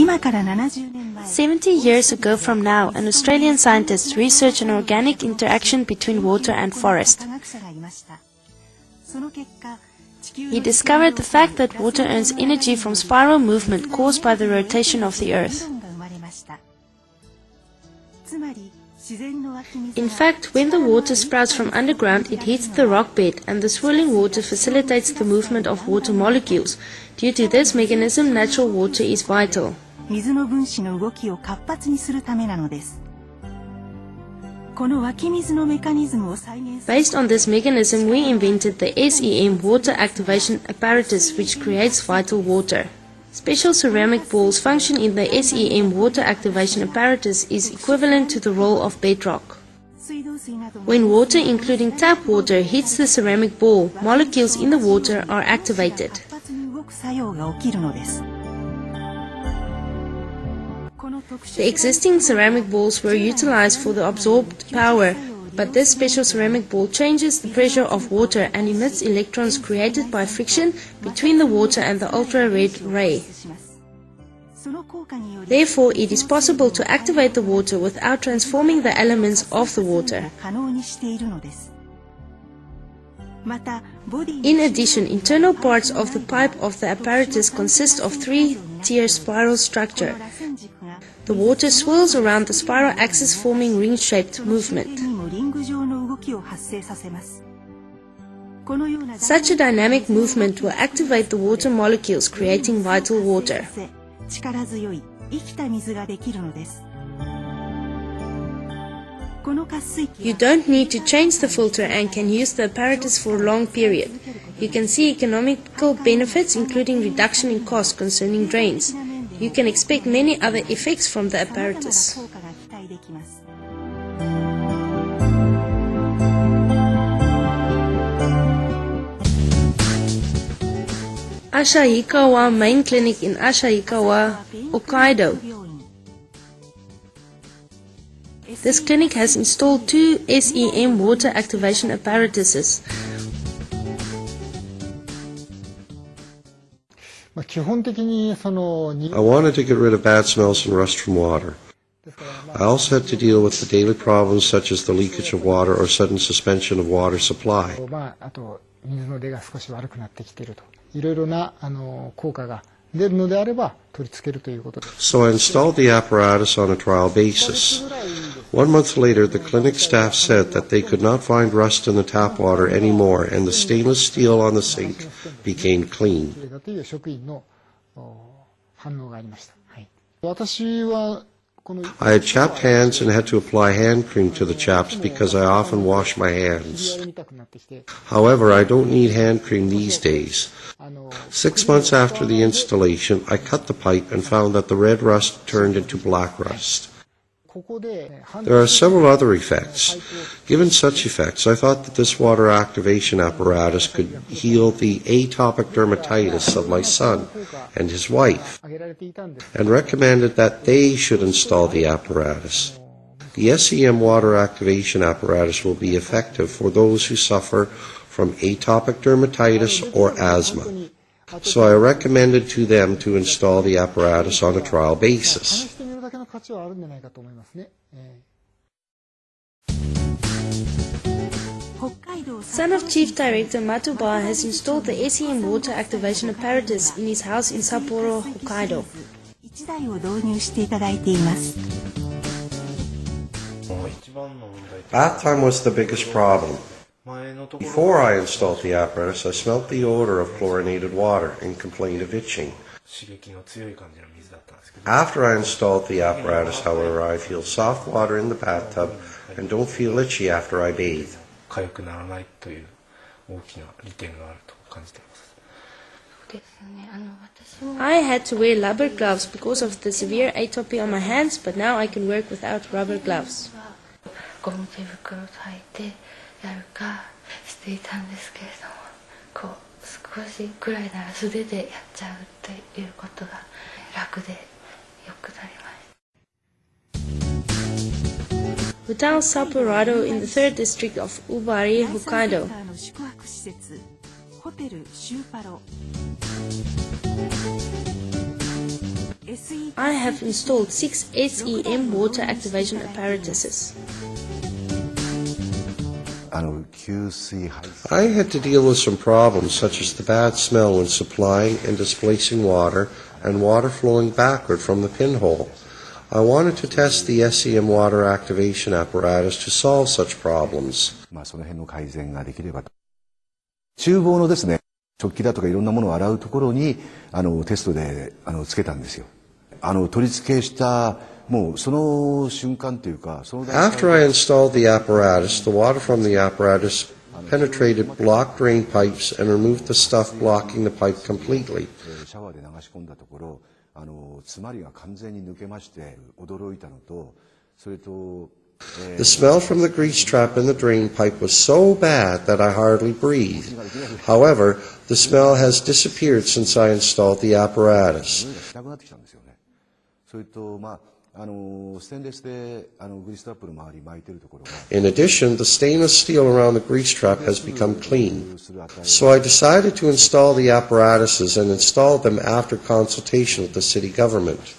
70 years ago from now, an Australian scientist researched an organic interaction between water and forest. He discovered the fact that water earns energy from spiral movement caused by the rotation of the Earth. In fact, when the water sprouts from underground, it hits the rock bed, and the swirling water facilitates the movement of water molecules. Due to this mechanism, natural water is vital. Based on this mechanism, we invented the SEM water activation apparatus, which creates vital water. Special ceramic balls function in the SEM water activation apparatus is equivalent to the role of bedrock. When water, including tap water, hits the ceramic ball, molecules in the water are activated. The existing ceramic balls were utilized for the absorbed power, but this special ceramic ball changes the pressure of water and emits electrons created by friction between the water and the ultra-red ray. Therefore, it is possible to activate the water without transforming the elements of the water. In addition, internal parts of the pipe of the apparatus consist of three-tier spiral structure. The water swirls around the spiral axis, forming ring-shaped movement. Such a dynamic movement will activate the water molecules, creating vital water. You don't need to change the filter and can use the apparatus for a long period. You can see economical benefits, including reduction in cost concerning drains. You can expect many other effects from the apparatus. Ashikawa Main Clinic in Ashikawa, Hokkaido. This clinic has installed 2 SEM water activation apparatuses. I wanted to get rid of bad smells and rust from water. I also had to deal with the daily problems such as the leakage of water or sudden suspension of water supply. So I installed the apparatus on a trial basis. 1 month later, the clinic staff said that they could not find rust in the tap water anymore, and the stainless steel on the sink became clean. I had chapped hands and had to apply hand cream to the chaps because I often wash my hands. However, I don't need hand cream these days. 6 months after the installation, I cut the pipe and found that the red rust turned into black rust. There are several other effects. Given such effects, I thought that this water activation apparatus could heal the atopic dermatitis of my son and his wife, and recommended that they should install the apparatus. The SEM water activation apparatus will be effective for those who suffer from atopic dermatitis or asthma. So I recommended to them to install the apparatus on a trial basis. Son of Chief Director Matuba has installed the SEM water activation apparatus in his house in Sapporo, Hokkaido. Bath time was the biggest problem. Before I installed the apparatus, I smelt the odor of chlorinated water and complained of itching. After I installed the apparatus, however, I feel soft water in the bathtub and don't feel itchy after I bathe. I had to wear rubber gloves because of the severe atopy on my hands, but now I can work without rubber gloves. Hotel Sapporo in the 3rd district of Ubari, Hokkaido. I have installed 6 SEM water activation apparatuses. I had to deal with some problems such as the bad smell when supplying and displacing water and water flowing backward from the pinhole. I wanted to test the SEM water activation apparatus to solve such problems. その辺の改善ができればと。厨房のですね、食器だとかいろんなものを洗うところにテストでつけたんですよ。取り付けしたもうその瞬間というか、その After I installed the apparatus, the water from the apparatus penetrated blocked drain pipes and removed the stuff blocking the pipe completely. シャワーで流し込んだところ、詰まりが完全に抜けまして驚いたのと、それと The smell from the grease trap in the drain pipe was so bad that I hardly breathed. However, the smell has disappeared since I installed the apparatus. それとステンレスでグリストラップの周り巻いてるところが In addition, the stainless steel around the grease trap has become clean. So I decided to install the apparatuses and installed them after consultation with the city government.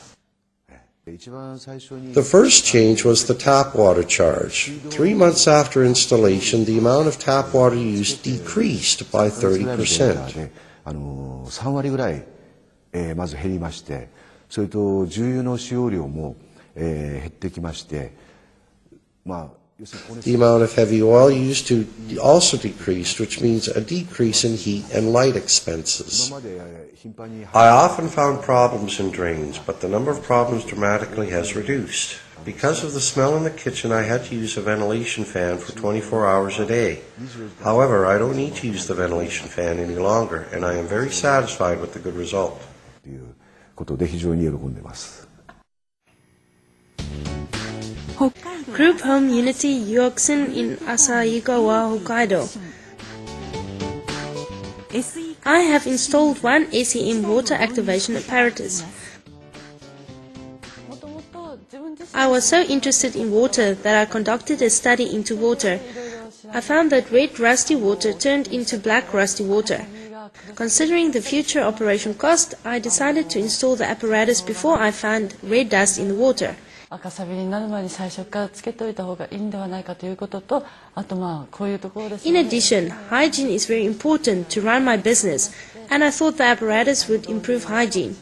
The first change was the tap water charge. 3 months after installation, the amount of tap water used decreased by 30%. 3割ぐらいまず減りまして、それと重油の使用量も減ってきまして、The amount of heavy oil used to also decreased, which means a decrease in heat and light expenses. I often found problems in drains, but the number of problems dramatically has reduced. Because of the smell in the kitchen, I had to use a ventilation fan for 24 hours a day. However, I don't need to use the ventilation fan any longer, and I am very satisfied with the good result. ということで非常に喜んでます。Group Home Unity Yuoksen in Asahikawa, Hokkaido. I have installed one SEM water activation apparatus. I was so interested in water that I conducted a study into water. I found that red rusty water turned into black rusty water. Considering the future operation cost, I decided to install the apparatus before I found red dust in the water. 赤サビになる前に最初からつけておいた方がいいんではないかということと、あとこういうところですね。In addition, hygiene is very important to run my business, and I thought the apparatus would improve hygiene.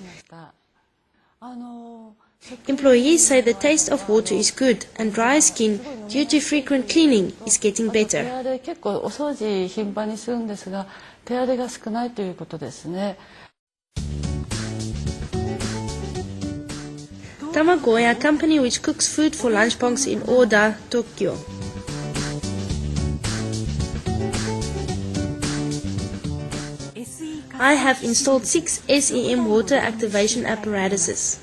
Employees say the taste of water is good, and dry skin, due to frequent cleaning, is getting better. 手荒れ結構お掃除頻繁にするんですが、手荒れが少ないということですね。Tamagoya, a company which cooks food for lunchbox in Oda, Tokyo. I have installed 6 SEM water activation apparatuses.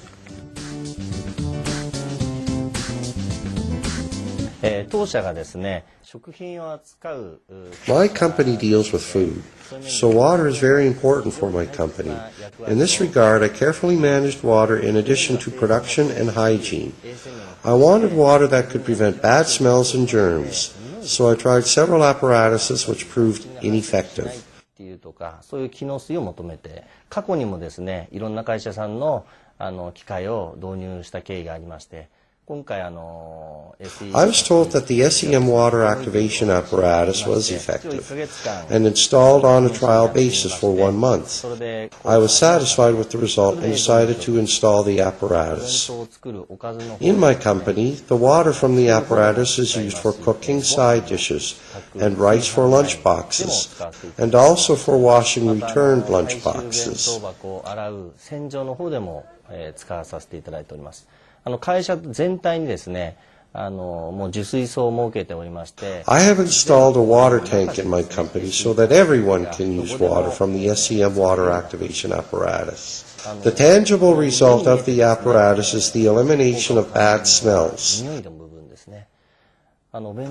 当社がですね、食品を扱う My company deals with food, so water is very important for my company. In this regard, I carefully managed water in addition to production and hygiene. I wanted water that could prevent bad smells and germs, so I tried several apparatuses which proved ineffective. っていうとか、そういう機能水を求めて、過去にもですね、いろんな会社さんの機械を導入した経緯がありまして。I was told that the SEM water activation apparatus was effective and installed on a trial basis for 1 month. I was satisfied with the result and decided to install the apparatus. In my company, the water from the apparatus is used for cooking side dishes and rice for lunch boxes, and also for washing returned lunch boxes. 会社全体にですね、もう受水槽を設けておりまして。I have installed a water tank in my company so that everyone can use water from the SEM water activation apparatus. The tangible result of the apparatus is the elimination of bad smells.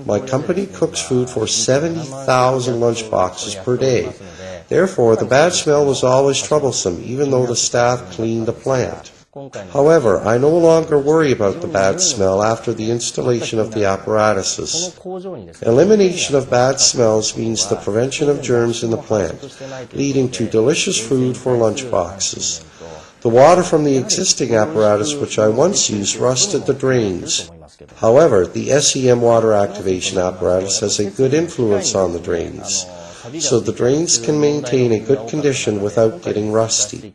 My company cooks food for 70,000 lunch boxes per day. Therefore, the bad smell was always troublesome, even though the staff cleaned the plant. However, I no longer worry about the bad smell after the installation of the apparatuses. Elimination of bad smells means the prevention of germs in the plant, leading to delicious food for lunchboxes. The water from the existing apparatus which I once used rusted the drains. However, the SEM water activation apparatus has a good influence on the drains, so the drains can maintain a good condition without getting rusty.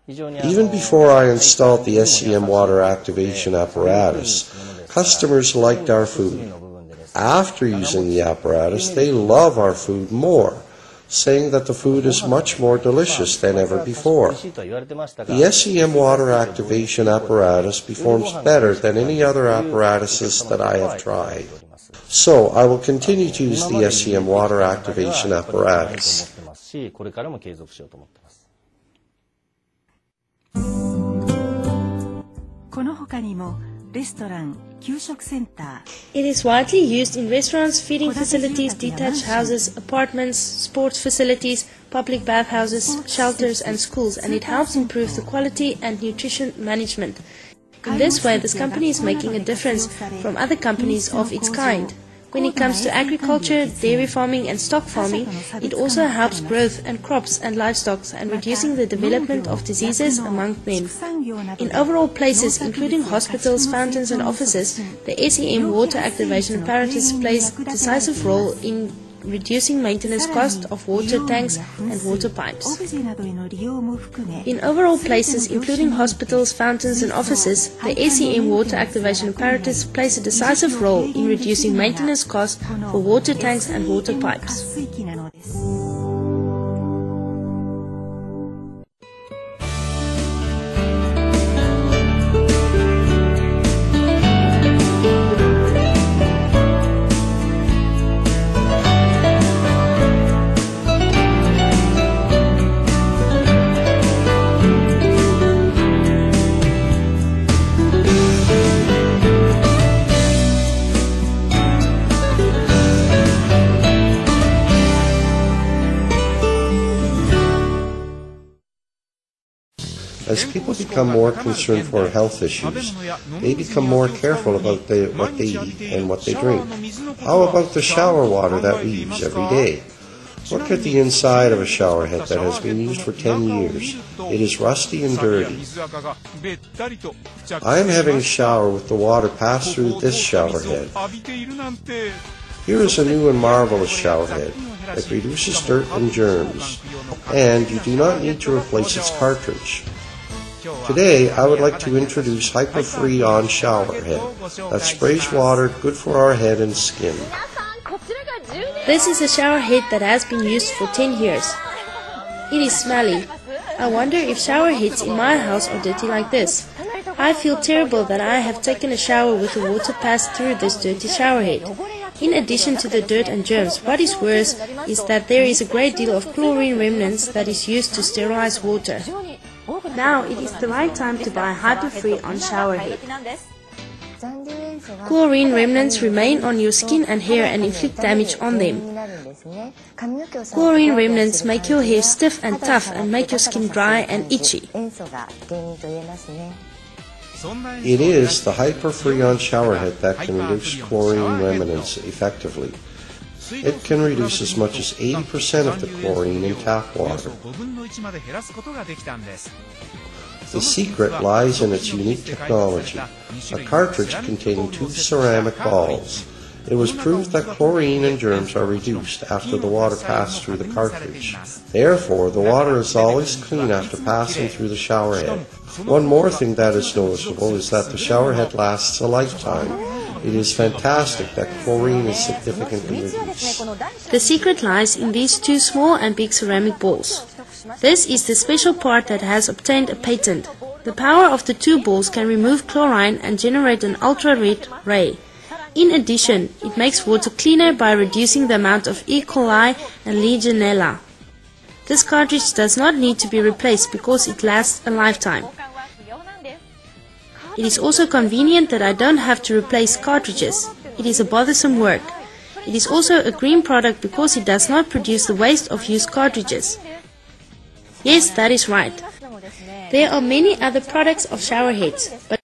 Even before I installed the SEM water activation apparatus, customers liked our food. After using the apparatus, they love our food more, saying that the food is much more delicious than ever before. The SEM water activation apparatus performs better than any other apparatuses that I have tried. So, I will continue to use the SEM water activation apparatus. It is widely used in restaurants, feeding facilities, detached houses, apartments, sports facilities, public bathhouses, shelters and schools, and it helps improve the quality and nutrition management. In this way, this company is making a difference from other companies of its kind. When it comes to agriculture, dairy farming and stock farming, it also helps growth and crops and livestock and reducing the development of diseases among them. In overall places, including hospitals, fountains and offices, the SEM water activation apparatus plays a decisive role in reducing maintenance cost of water tanks and water pipes. In overall places, including hospitals, fountains and offices, the SEM water activation apparatus plays a decisive role in reducing maintenance cost for water tanks and water pipes. As people become more concerned for health issues, they become more careful about what they eat and what they drink. How about the shower water that we use every day? Look at the inside of a shower head that has been used for 10 years. It is rusty and dirty. I am having a shower with the water pass through this shower head. Here is a new and marvelous shower head that reduces dirt and germs, and you do not need to replace its cartridge. Today, I would like to introduce Hyper-Free On Shower Head that sprays water good for our head and skin. This is a shower head that has been used for 10 years. It is smelly. I wonder if shower heads in my house are dirty like this. I feel terrible that I have taken a shower with the water passed through this dirty shower head. In addition to the dirt and germs, what is worse is that there is a great deal of chlorine remnants that is used to sterilize water. Now it is the right time to buy Hyper-Free On Shower Head. Chlorine remnants remain on your skin and hair and inflict damage on them. Chlorine remnants make your hair stiff and tough and make your skin dry and itchy. It is the Hyper-Free On Shower Head that can reduce chlorine remnants effectively. It can reduce as much as 80% of the chlorine in tap water. The secret lies in its unique technology, a cartridge containing 2 ceramic balls. It was proved that chlorine and germs are reduced after the water passed through the cartridge. Therefore, the water is always clean after passing through the shower head. One more thing that is noticeable is that the shower head lasts a lifetime. It is fantastic that chlorine is significantly reduced. The secret lies in these 2 small and big ceramic balls. This is the special part that has obtained a patent. The power of the 2 balls can remove chlorine and generate an ultra-red ray. In addition, it makes water cleaner by reducing the amount of E. coli and Legionella. This cartridge does not need to be replaced because it lasts a lifetime. It is also convenient that I don't have to replace cartridges. It is a bothersome work. It is also a green product because it does not produce the waste of used cartridges. Yes, that is right. There are many other products of shower heads, but